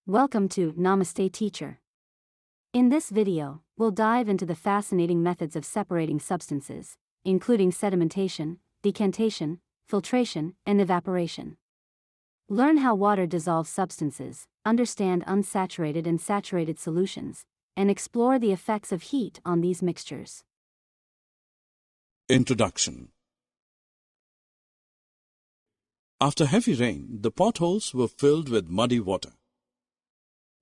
Welcome to Namaste Teacher. In this video, we'll dive into the fascinating methods of separating substances, including sedimentation, decantation, filtration, and evaporation. Learn how water dissolves substances, understand unsaturated and saturated solutions, and explore the effects of heat on these mixtures. Introduction. After heavy rain, the potholes were filled with muddy water.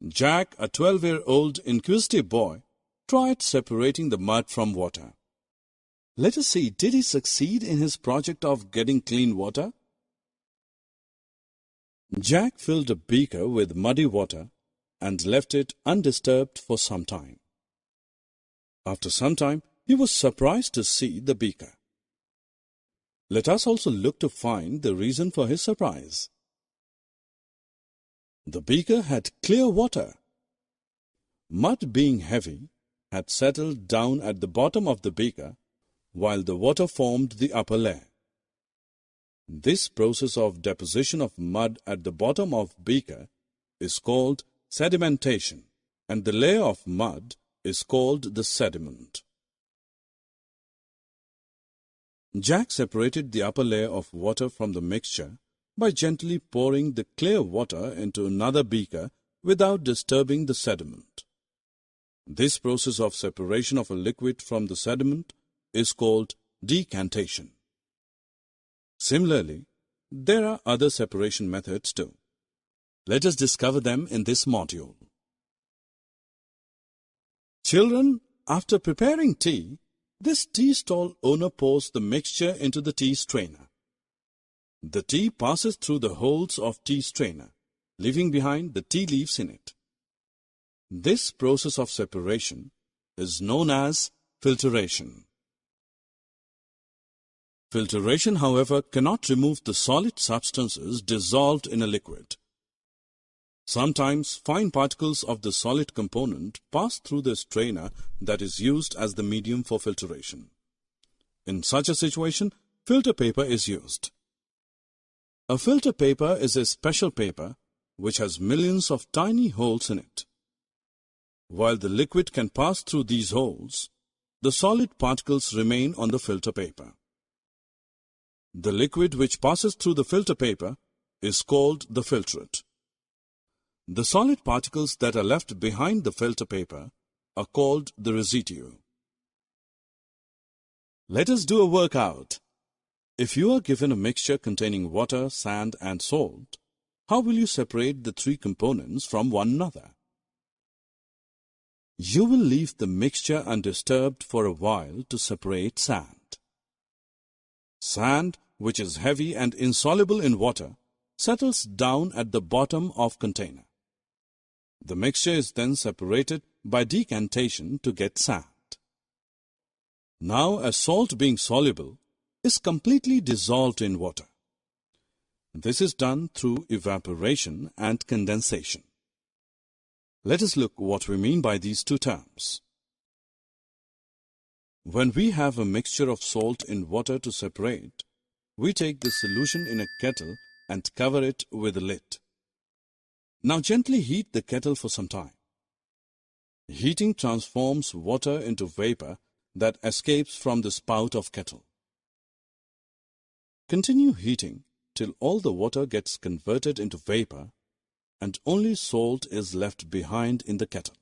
Jack, a 12-year-old inquisitive boy, tried separating the mud from water. Let us see, did he succeed in his project of getting clean water? Jack filled a beaker with muddy water and left it undisturbed for some time. After some time, he was surprised to see the beaker. Let us also look to find the reason for his surprise. The beaker had clear water. Mud, being heavy, had settled down at the bottom of the beaker, while the water formed the upper layer. This process of deposition of mud at the bottom of beaker is called sedimentation, and the layer of mud is called the sediment. Jack separated the upper layer of water from the mixture by gently pouring the clear water into another beaker without disturbing the sediment. This process of separation of a liquid from the sediment is called decantation. Similarly, there are other separation methods too. Let us discover them in this module. Children, after preparing tea, this tea stall owner pours the mixture into the tea strainer. The tea passes through the holes of tea strainer, leaving behind the tea leaves in it. This process of separation is known as filtration. Filtration, however, cannot remove the solid substances dissolved in a liquid. Sometimes fine particles of the solid component pass through the strainer that is used as the medium for filtration. In such a situation, filter paper is used. A filter paper is a special paper which has millions of tiny holes in it. While the liquid can pass through these holes, the solid particles remain on the filter paper. The liquid which passes through the filter paper is called the filtrate. The solid particles that are left behind the filter paper are called the residue. Let us do a workout. If you are given a mixture containing water, sand, and salt, how will you separate the three components from one another? You will leave the mixture undisturbed for a while to separate sand. Sand, which is heavy and insoluble in water, settles down at the bottom of container. The mixture is then separated by decantation to get sand. Now, as salt, being soluble, is completely dissolved in water. This is done through evaporation and condensation. Let us look what we mean by these two terms. When we have a mixture of salt in water to separate, we take the solution in a kettle and cover it with a lid. Now gently heat the kettle for some time. Heating transforms water into vapor that escapes from the spout of kettle. Continue heating till all the water gets converted into vapor and only salt is left behind in the kettle.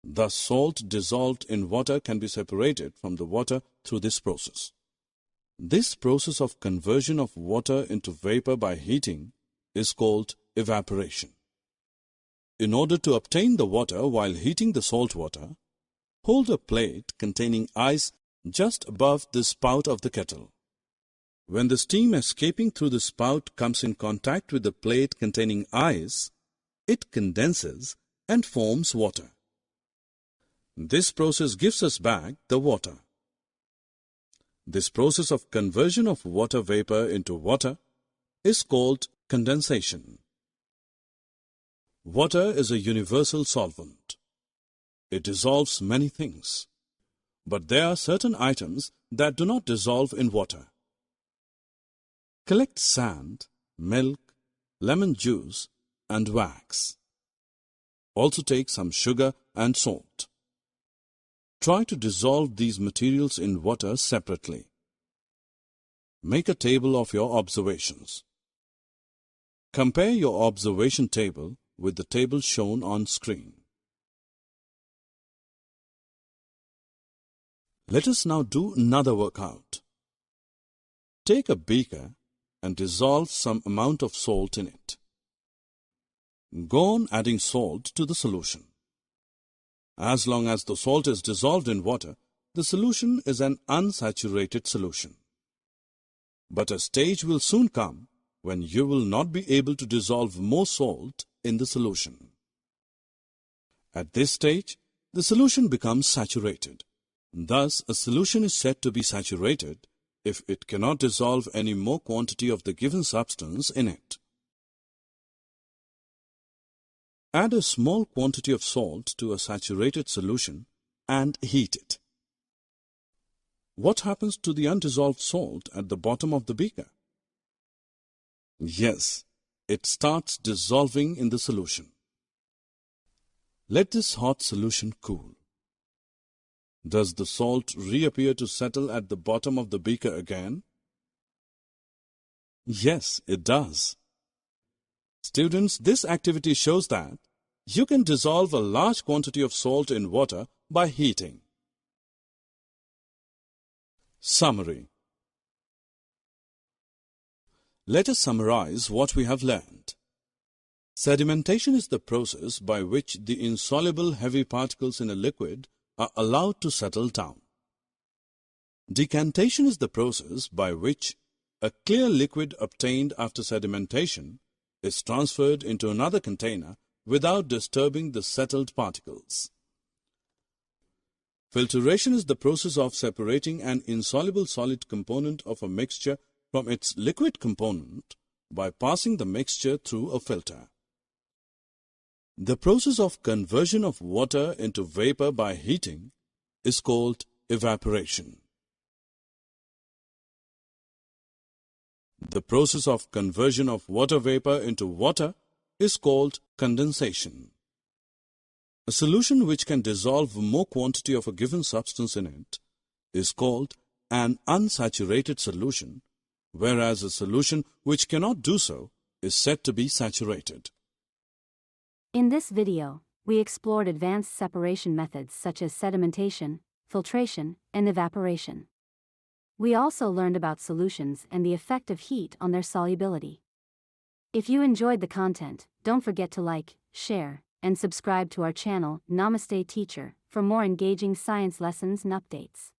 Thus, salt dissolved in water can be separated from the water through this process. This process of conversion of water into vapor by heating is called evaporation. In order to obtain the water while heating the salt water, hold a plate containing ice just above the spout of the kettle. When the steam escaping through the spout comes in contact with the plate containing ice, it condenses and forms water. This process gives us back the water. This process of conversion of water vapor into water is called condensation. Water is a universal solvent. It dissolves many things, but there are certain items that do not dissolve in water. Collect sand, milk, lemon juice, and wax. Also take some sugar and salt. Try to dissolve these materials in water separately. Make a table of your observations. Compare your observation table with the table shown on screen. Let us now do another workout. Take a beaker and dissolve some amount of salt in it. Go on adding salt to the solution. As long as the salt is dissolved in water, the solution is an unsaturated solution. But a stage will soon come when you will not be able to dissolve more salt in the solution. At this stage, the solution becomes saturated. Thus, a solution is said to be saturated if it cannot dissolve any more quantity of the given substance in it. Add a small quantity of salt to a saturated solution and heat it. What happens to the undissolved salt at the bottom of the beaker? Yes, it starts dissolving in the solution. Let this hot solution cool. Does the salt reappear to settle at the bottom of the beaker again? Yes, it does. Students, this activity shows that you can dissolve a large quantity of salt in water by heating. Summary. Let us summarize what we have learned. Sedimentation is the process by which the insoluble heavy particles in a liquid are allowed to settle down. Decantation is the process by which a clear liquid obtained after sedimentation is transferred into another container without disturbing the settled particles. Filtration is the process of separating an insoluble solid component of a mixture from its liquid component by passing the mixture through a filter. The process of conversion of water into vapor by heating is called evaporation. The process of conversion of water vapor into water is called condensation. A solution which can dissolve more quantity of a given substance in it is called an unsaturated solution, whereas a solution which cannot do so is said to be saturated. In this video, we explored advanced separation methods such as sedimentation, filtration, and evaporation. We also learned about solutions and the effect of heat on their solubility. If you enjoyed the content, don't forget to like, share, and subscribe to our channel, Namaste Teacher, for more engaging science lessons and updates.